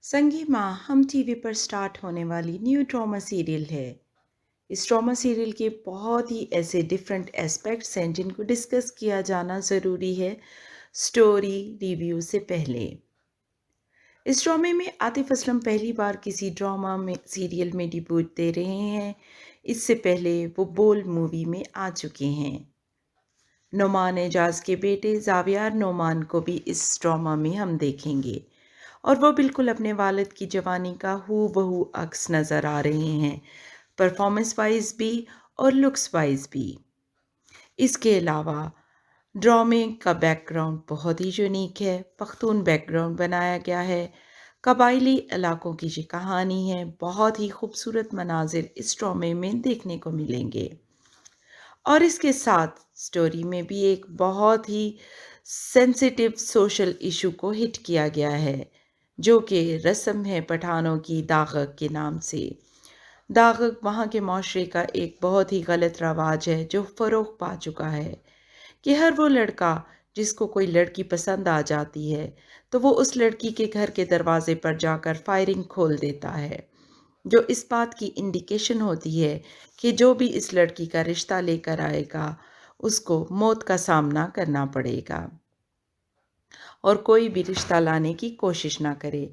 संगी माँ हम टीवी पर स्टार्ट होने वाली न्यू ड्रामा सीरियल है। इस ड्रामा सीरियल के बहुत ही ऐसे डिफरेंट एस्पेक्ट्स हैं जिनको डिस्कस किया जाना ज़रूरी है स्टोरी रिव्यू से पहले। इस ड्रामे में आतिफ असलम पहली बार किसी ड्रामा में सीरियल में डिब्यूट दे रहे हैं। इससे पहले वो बोल मूवी में आ चुके हैं। नोमान एजाज के बेटे जावियार नोमान को भी इस ड्रामा में हम देखेंगे और वो बिल्कुल अपने वालिद की जवानी का हूबहू अक्स नज़र आ रहे हैं, परफॉर्मेंस वाइज भी और लुक्स वाइज भी। इसके अलावा ड्रामे का बैकग्राउंड बहुत ही यूनिक है, पख्तून बैकग्राउंड बनाया गया है। कबायली इलाकों की ये कहानी है, बहुत ही खूबसूरत मनाजिर इस ड्रामे में देखने को मिलेंगे। और इसके साथ स्टोरी में भी एक बहुत ही सेंसिटिव सोशल इशू को हिट किया गया है, जो कि रस्म है पठानों की दागक के नाम से। दागक वहाँ के माशरे का एक बहुत ही गलत रवाज है जो फ़रोग़ पा चुका है कि हर वो लड़का जिसको कोई लड़की पसंद आ जाती है तो वो उस लड़की के घर के दरवाजे पर जाकर फायरिंग खोल देता है, जो इस बात की इंडिकेशन होती है कि जो भी इस लड़की का रिश्ता लेकर आएगा उसको मौत का सामना करना पड़ेगा और कोई भी रिश्ता लाने की कोशिश ना करे।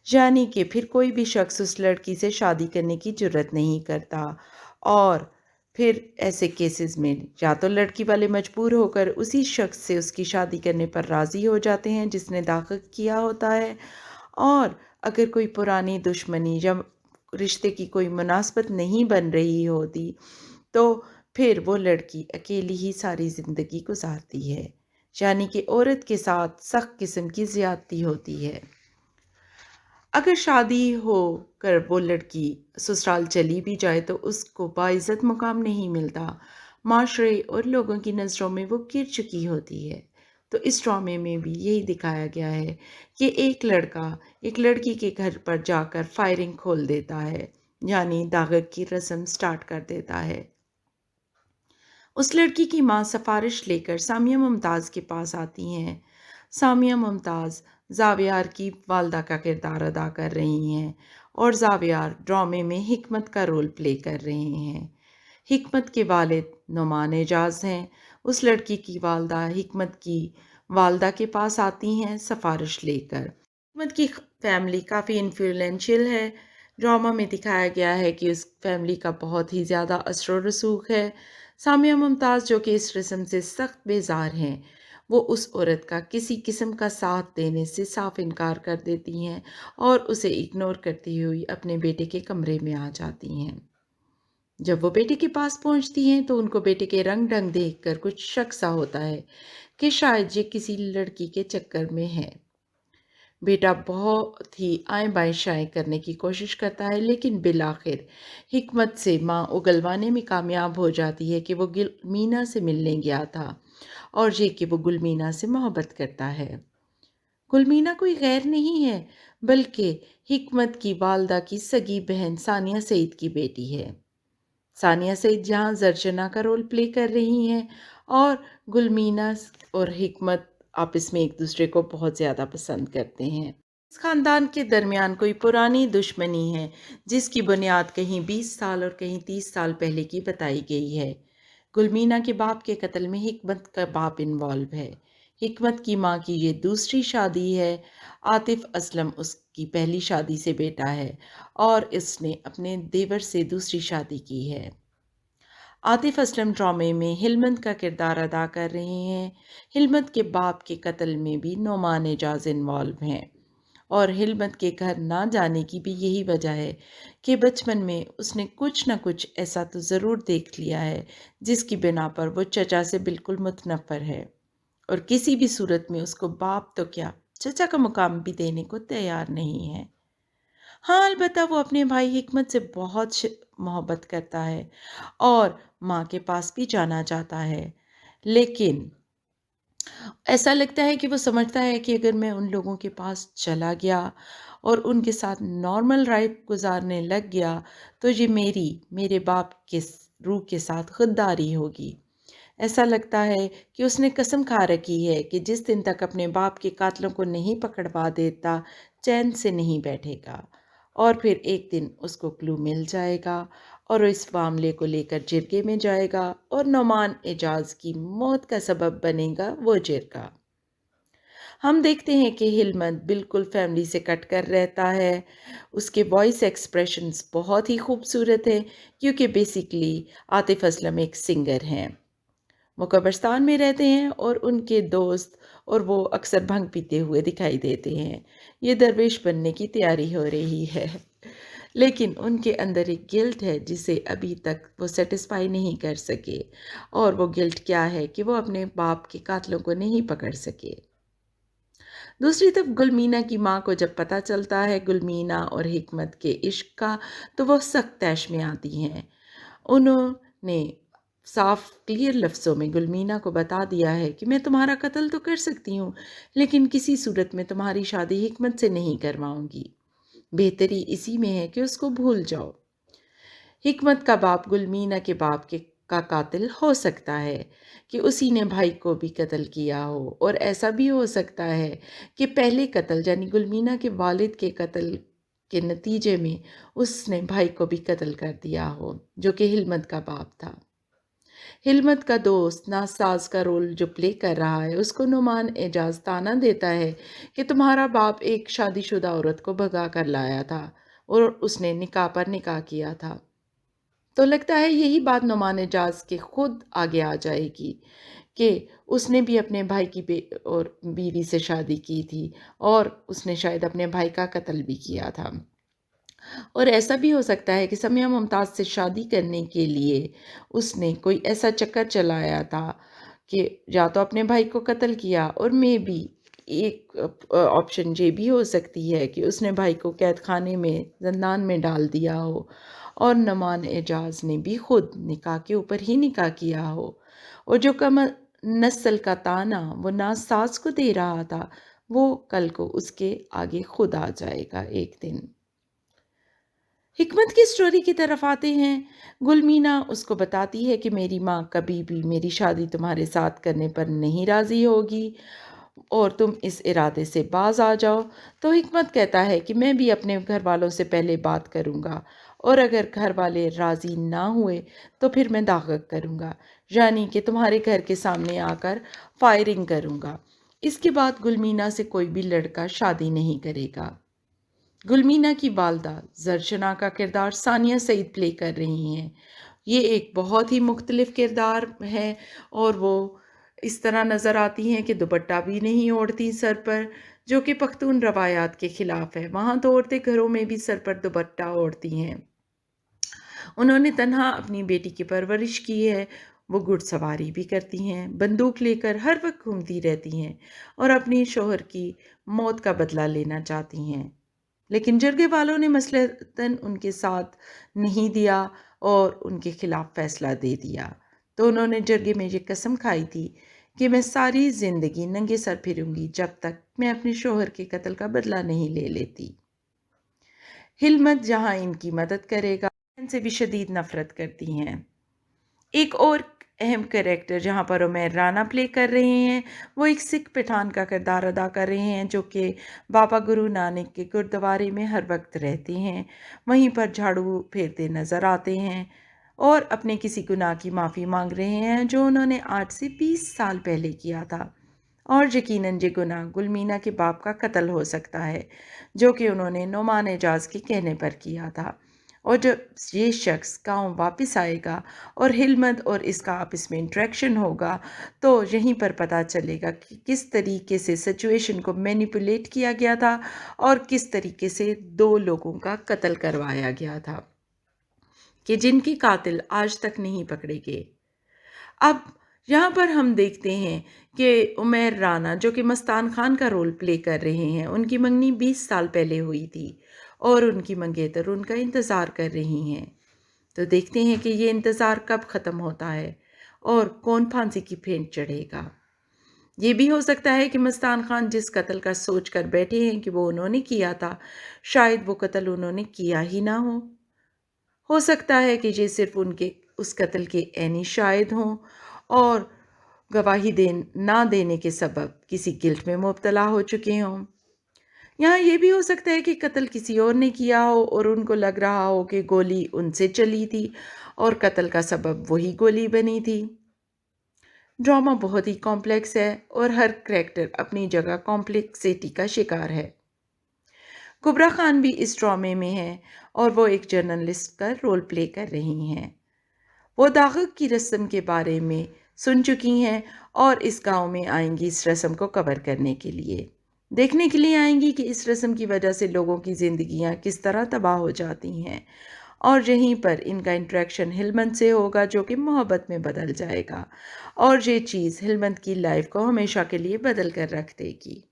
यानी कि फिर कोई भी शख्स उस लड़की से शादी करने की जुर्रत नहीं करता और फिर ऐसे केसेस में या तो लड़की वाले मजबूर होकर उसी शख्स से उसकी शादी करने पर राज़ी हो जाते हैं जिसने दाखिल किया होता है, और अगर कोई पुरानी दुश्मनी या रिश्ते की कोई मुनासबत नहीं बन रही होती तो फिर वो लड़की अकेली ही सारी ज़िंदगी गुजारती है, यानी कि औरत के साथ सख्त किस्म की ज़्यादती होती है। अगर शादी हो कर वो लड़की ससुराल चली भी जाए तो उसको बाइज़्ज़त मुकाम नहीं मिलता, माशरे और लोगों की नज़रों में वो गिर चुकी होती है। तो इस ड्रामे में भी यही दिखाया गया है कि एक लड़का एक लड़की के घर पर जाकर फायरिंग खोल देता है, यानी दागक की रस्म स्टार्ट कर देता है। उस लड़की की माँ सिफारिश लेकर सामिया मुमताज़ के पास आती हैं। सामिया मुमताज़ ज़ावियार की वालदा का किरदार अदा कर रही हैं और ज़ावियार ड्रामे में हिकमत का रोल प्ले कर रहे हैं। हिकमत के वालिद नुमान एजाज हैं। उस लड़की की वालदा हिकमत की वालदा के पास आती हैं सिफारिश लेकर। हिकमत की फैमिली काफ़ी इन्फ्लुएंशियल है। ड्रामा में दिखाया गया है कि उस फैमिली का बहुत ही ज़्यादा असर व रसूख है। सामिया मुमताज़ जो कि इस रस्म से सख्त बेजार हैं, वो उस औरत का किसी किस्म का साथ देने से साफ इनकार कर देती हैं और उसे इग्नोर करती हुई अपने बेटे के कमरे में आ जाती हैं। जब वो बेटे के पास पहुंचती हैं तो उनको बेटे के रंग ढंग देखकर कुछ शक सा होता है कि शायद ये किसी लड़की के चक्कर में है। बेटा बहुत ही आएं बाएं शाएं करने की कोशिश करता है, लेकिन बिलाखिर हिकमत से माँ उगलवाने में कामयाब हो जाती है कि वो गुलमीना से मिलने गया था और ये कि वो गुलमीना से मोहब्बत करता है। गुलमीना कोई गैर नहीं है, बल्कि हिकमत की वालदा की सगी बहन सानिया सईद की बेटी है। सानिया सईद जहाँ जर्जना का रोल प्ले कर रही हैं और गुलमीना और हिकमत आपस में एक दूसरे को बहुत ज़्यादा पसंद करते हैं। इस ख़ानदान के दरमियान कोई पुरानी दुश्मनी है जिसकी बुनियाद कहीं 20 साल और कहीं 30 साल पहले की बताई गई है। गुलमीना के बाप के कत्ल में हिकमत का बाप इन्वॉल्व है। हिकमत की माँ की ये दूसरी शादी है। आतिफ असलम उसकी पहली शादी से बेटा है और इसने अपने देवर से दूसरी शादी की है। आतिफ असलम ड्रामे में हिलमत का किरदार अदा कर रहे हैं। हिलमत के बाप के कत्ल में भी नोमान एजाज इन्वॉल्व हैं और हिलमत के घर ना जाने की भी यही वजह है कि बचपन में उसने कुछ ना कुछ ऐसा तो ज़रूर देख लिया है जिसकी बिना पर वो चचा से बिल्कुल मुतनफ़र है और किसी भी सूरत में उसको बाप तो क्या चचा का मुकाम भी देने को तैयार नहीं है। हाँ, अलबत्ता वो अपने भाई हिकमत से बहुत मोहब्बत करता है और माँ के पास भी जाना चाहता है, लेकिन ऐसा लगता है कि वो समझता है कि अगर मैं उन लोगों के पास चला गया और उनके साथ नॉर्मल लाइफ गुजारने लग गया तो ये मेरे बाप के रूह के साथ गद्दारी होगी। ऐसा लगता है कि उसने कसम खा रखी है कि जिस दिन तक अपने बाप के कातलों को नहीं पकड़वा देता, چین سے نہیں بیٹھے گا، اور پھر ایک دن اس کو کلو مل جائے گا اور اس معاملے کو لے کر جرگے میں جائے گا اور نعمان اعجاز کی موت کا سبب بنے گا وہ جرگہ۔ ہم دیکھتے ہیں کہ ہلمت بالکل فیملی سے کٹ کر رہتا ہے۔ اس کے وائس ایکسپریشنز بہت ہی خوبصورت ہیں، کیونکہ بیسیکلی عاطف اسلم ایک سنگر ہیں۔ وہ قبرستان میں رہتے ہیں اور ان کے دوست اور وہ اکثر بھنگ پیتے ہوئے دکھائی دیتے ہیں۔ یہ درویش بننے کی تیاری ہو رہی ہے، لیکن ان کے اندر ایک گلٹ ہے جسے ابھی تک وہ سیٹسفائی نہیں کر سکے، اور وہ گلٹ کیا ہے کہ وہ اپنے باپ کے قاتلوں کو نہیں پکڑ سکے۔ دوسری طرف گلمینا کی ماں کو جب پتہ چلتا ہے گلمینا اور حکمت کے عشق کا، تو وہ سخت طیش میں آتی ہیں۔ انہوں نے صاف کلیئر لفظوں میں گلمینا کو بتا دیا ہے کہ میں تمہارا قتل تو کر سکتی ہوں، لیکن کسی صورت میں تمہاری شادی حکمت سے نہیں کرواؤں گی۔ بہتری اسی میں ہے کہ اس کو بھول جاؤ۔ حکمت کا باپ گلمینا کے باپ کا قاتل ہو سکتا ہے کہ اسی نے بھائی کو بھی قتل کیا ہو، اور ایسا بھی ہو سکتا ہے کہ پہلے قتل یعنی گلمینا کے والد کے قتل کے نتیجے میں اس نے بھائی کو بھی قتل کر دیا ہو، جو کہ ہلمت کا باپ تھا۔ ہلمت کا دوست ناساز کا رول جو پلے کر رہا ہے، اس کو نعمان اعجاز طعنہ دیتا ہے کہ تمہارا باپ ایک شادی شدہ عورت کو بھگا کر لایا تھا اور اس نے نکاح پر نکاح کیا تھا۔ تو لگتا ہے یہی بات نعمان اعجاز کے خود آگے آ جائے گی کہ اس نے بھی اپنے بھائی کی اور بیوی سے شادی کی تھی، اور اس نے شاید اپنے بھائی کا قتل بھی کیا تھا۔ اور ایسا بھی ہو سکتا ہے کہ سمیہ ممتاز سے شادی کرنے کے لیے اس نے کوئی ایسا چکر چلایا تھا کہ یا تو اپنے بھائی کو قتل کیا، اور میں بھی ایک آپشن یہ بھی ہو سکتی ہے کہ اس نے بھائی کو قید خانے میں زندان میں ڈال دیا ہو، اور نعمان اعجاز نے بھی خود نکاح کے اوپر ہی نکاح کیا ہو، اور جو کم نسل کا طعنہ وہ ناساز کو دے رہا تھا، وہ کل کو اس کے آگے خود آ جائے گا ایک دن۔ حکمت کی سٹوری کی طرف آتے ہیں۔ گلمینا اس کو بتاتی ہے کہ میری ماں کبھی بھی میری شادی تمہارے ساتھ کرنے پر نہیں راضی ہوگی، اور تم اس ارادے سے باز آ جاؤ۔ تو حکمت کہتا ہے کہ میں بھی اپنے گھر والوں سے پہلے بات کروں گا، اور اگر گھر والے راضی نہ ہوئے تو پھر میں داغت کروں گا، یعنی کہ تمہارے گھر کے سامنے آ کر فائرنگ کروں گا۔ اس کے بعد گلمینا سے کوئی بھی لڑکا شادی نہیں کرے گا۔ گلمینا کی والدہ زرشنا کا کردار ثانیہ سعید پلے کر رہی ہیں۔ یہ ایک بہت ہی مختلف کردار ہے، اور وہ اس طرح نظر آتی ہیں کہ دوپٹہ بھی نہیں اوڑھتی سر پر، جو کہ پختون روایات کے خلاف ہے۔ وہاں تو عورتیں گھروں میں بھی سر پر دوپٹہ اوڑھتی ہیں۔ انہوں نے تنہا اپنی بیٹی کی پرورش کی ہے۔ وہ گھڑ سواری بھی کرتی ہیں، بندوق لے کر ہر وقت گھومتی رہتی ہیں، اور اپنی شوہر کی موت کا بدلہ لینا چاہتی ہیں، لیکن جرگے والوں نے مصلحتاً ان کے ساتھ نہیں دیا اور ان کے خلاف فیصلہ دے دیا۔ تو انہوں نے جرگے میں یہ قسم کھائی تھی کہ میں ساری زندگی ننگے سر پھروں گی جب تک میں اپنے شوہر کے قتل کا بدلہ نہیں لے لیتی۔ ہلمت جہاں ان کی مدد کرے گا، ان سے بھی شدید نفرت کرتی ہیں۔ ایک اور اہم کریکٹر جہاں پر عمیر رانا پلے کر رہے ہیں، وہ ایک سکھ پٹھان کا کردار ادا کر رہے ہیں، جو کہ بابا گرو نانک کے گردوارے میں ہر وقت رہتے ہیں، وہیں پر جھاڑو پھیرتے نظر آتے ہیں، اور اپنے کسی گناہ کی معافی مانگ رہے ہیں جو انہوں نے آج سے 20 سال پہلے کیا تھا، اور یقیناً یہ گناہ گلمینا کے باپ کا قتل ہو سکتا ہے، جو کہ انہوں نے نعمان اعجاز کے کہنے پر کیا تھا۔ اور جب یہ شخص گاؤں واپس آئے گا اور ہلمت اور اس کا آپس میں انٹریکشن ہوگا، تو یہیں پر پتہ چلے گا کہ کس طریقے سے سچویشن کو مینیپولیٹ کیا گیا تھا، اور کس طریقے سے 2 لوگوں کا قتل کروایا گیا تھا، کہ جن کے قاتل آج تک نہیں پکڑے گئے۔ اب یہاں پر ہم دیکھتے ہیں کہ عمیر رانا جو کہ مستان خان کا رول پلے کر رہے ہیں، ان کی منگنی 20 سال پہلے ہوئی تھی، اور ان کی منگیتر ان کا انتظار کر رہی ہیں۔ تو دیکھتے ہیں کہ یہ انتظار کب ختم ہوتا ہے اور کون پھانسی کی پھینٹ چڑھے گا۔ یہ بھی ہو سکتا ہے کہ مستان خان جس قتل کا سوچ کر بیٹھے ہیں کہ وہ انہوں نے کیا تھا، شاید وہ قتل انہوں نے کیا ہی نہ ہو سکتا ہے کہ یہ صرف ان کے اس قتل کے عینی شاہد ہوں، اور گواہی نہ دینے کے سبب کسی گلٹ میں مبتلا ہو چکے ہوں۔ यहाँ ये भी हो सकता है कि कत्ल किसी और ने किया हो और उनको लग रहा हो कि गोली उनसे चली थी और कत्ल का सबब वही गोली बनी थी। ड्रामा बहुत ही कॉम्प्लेक्स है और हर करैक्टर अपनी जगह कॉम्प्लेक्सिटी का शिकार है। कुबरा खान भी इस ड्रामे में है और वो एक जर्नलिस्ट का रोल प्ले कर रही हैं। वो दागक की रस्म के बारे में सुन चुकी हैं और इस गांव में आएंगी इस रस्म को कवर करने के लिए। देखने के लिए आएंगी कि इस रस्म की वजह से लोगों की ज़िंदगियां किस तरह तबाह हो जाती हैं और यहीं पर इनका इंटरेक्शन हिलमत से होगा जो कि मोहब्बत में बदल जाएगा और ये चीज़ हिलमत की लाइफ को हमेशा के लिए बदल कर रख देगी।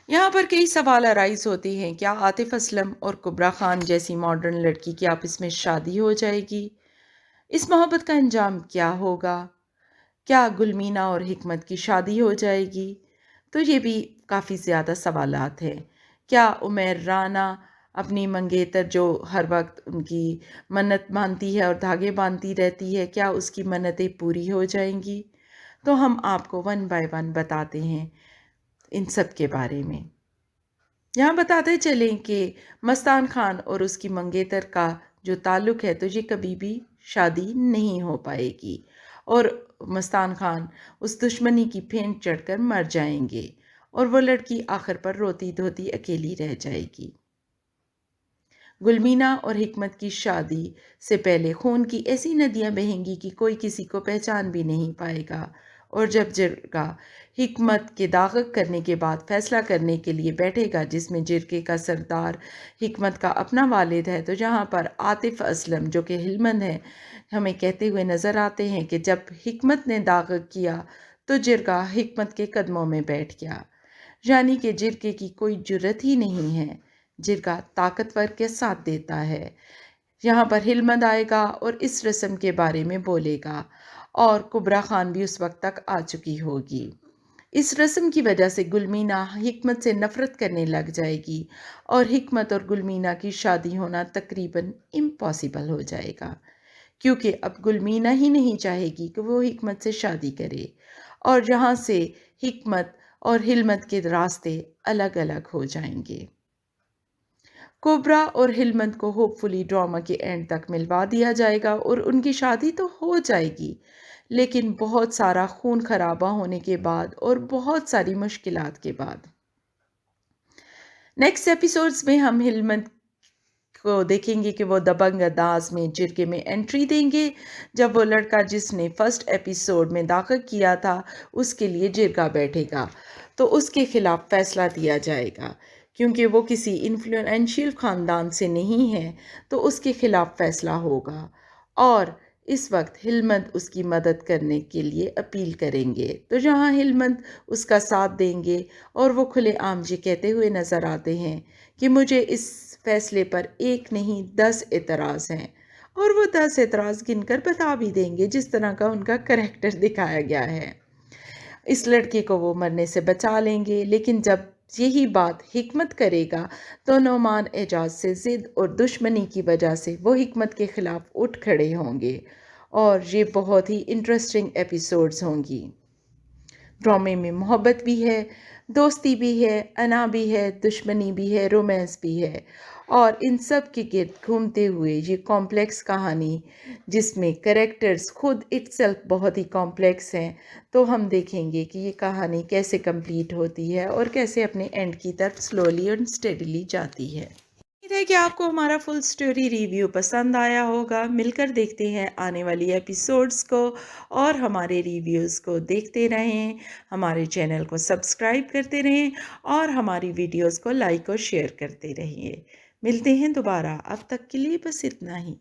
यहाँ पर कई सवाल अराइज होते हैं, क्या आतिफ असलम और कुबरा खान जैसी मॉडर्न लड़की की आपस में शादी हो जाएगी? इस मोहब्बत का अंजाम क्या होगा? क्या गुलमीना और हिकमत की शादी हो जाएगी? तो ये भी काफ़ी ज़्यादा सवालात हैं। क्या उमैर राना अपनी मंगेतर जो हर वक्त उनकी मन्नत मानती है और धागे बांधती रहती है, क्या उसकी मन्नतें पूरी हो जाएंगी? तो हम आपको वन बाय वन बताते हैं इन सब के बारे में। यहाँ बताते चलें कि मस्तान खान और उसकी मंगेतर का जो ताल्लुक़ है तो ये कभी भी शादी नहीं हो पाएगी और मस्तान खान उस दुश्मनी की फेंट चढ़कर मर जाएंगे और वो लड़की आखिर पर रोती धोती अकेली रह जाएगी। गुलमीना और हिकमत की शादी से पहले खून की ऐसी नदियां बहेंगी कि कोई किसी को पहचान भी नहीं पाएगा और जब जिरगा हिकमत के दागक करने के बाद फैसला करने के लिए बैठेगा जिसमें जिरके का सरदार हिकमत का अपना वालिद है, तो जहाँ पर आतिफ असलम जो कि हिलमत है हमें कहते हुए नज़र आते हैं कि जब हिकमत ने दागक किया तो जिरगा हिकमत के कदमों में बैठ गया, यानी कि जिरके की कोई जुर्रत ही नहीं है। जिरगा ताकतवर के साथ देता है। यहाँ पर हिलमत आएगा और इस रस्म के बारे में बोलेगा और कुबरा खान भी उस वक्त तक आ चुकी होगी। इस रस्म की वजह से गुलमीना हिकमत से नफ़रत करने लग जाएगी और हिकमत और गुलमीना की शादी होना तकरीबन इम्पॉसिबल हो जाएगा, क्योंकि अब गुलमीना ही नहीं चाहेगी कि वो हिकमत से शादी करे और यहाँ से हिकमत और हिलमत के रास्ते अलग अलग हो जाएंगे। कोबरा और हिलमत को होपफुली ड्रामा के एंड तक मिलवा दिया जाएगा और उनकी शादी तो हो जाएगी, लेकिन बहुत सारा खून खराबा होने के बाद और बहुत सारी मुश्किलात के बाद। नेक्स्ट एपिसोड्स में हम हिलमत को देखेंगे कि वो दबंग अंदाज में जिरके में एंट्री देंगे जब वो लड़का जिसने फर्स्ट एपिसोड में दाखिल किया था उसके लिए जिरगा बैठेगा तो उसके खिलाफ फैसला दिया जाएगा, क्योंकि वो किसी इन्फ्लुएंशियल ख़ानदान से नहीं है तो उसके खिलाफ फैसला होगा और इस वक्त हिलमत उसकी मदद करने के लिए अपील करेंगे, तो जहाँ हिलमत उसका साथ देंगे और वो खुले आम ये कहते हुए नज़र आते हैं कि मुझे इस फैसले पर एक नहीं 10 एतराज़ हैं और वो 10 एतराज़ गिनकर बता भी देंगे जिस तरह का उनका करैक्टर दिखाया गया है। इस लड़के को वो मरने से बचा लेंगे, लेकिन जब यही बात हिकमत करेगा तो नौमान एजाज से ज़िद और दुश्मनी की वजह से वो हिकमत के ख़िलाफ़ उठ खड़े होंगे और ये बहुत ही इंटरेस्टिंग एपिसोड्स होंगी। ड्रामे में मोहब्बत भी है, दोस्ती भी है, अना भी है, दुश्मनी भी है, रोमांस भी है और इन सब के गिर्द घूमते हुए ये कॉम्प्लेक्स कहानी जिसमें कैरेक्टर्स खुद इटसेल्फ बहुत ही कॉम्प्लेक्स हैं, तो हम देखेंगे कि ये कहानी कैसे कंप्लीट होती है और कैसे अपने एंड की तरफ स्लोली और स्टेडीली जाती है। उम्मीद है कि आपको हमारा फुल स्टोरी रिव्यू पसंद आया होगा। मिलकर देखते हैं आने वाली एपिसोड्स को और हमारे रिव्यूज़ को देखते रहें, हमारे चैनल को सब्सक्राइब करते रहें और हमारी वीडियोज़ को लाइक और शेयर करते रहिए। मिलते हैं दोबारा, अब तक के लिए बस इतना ही।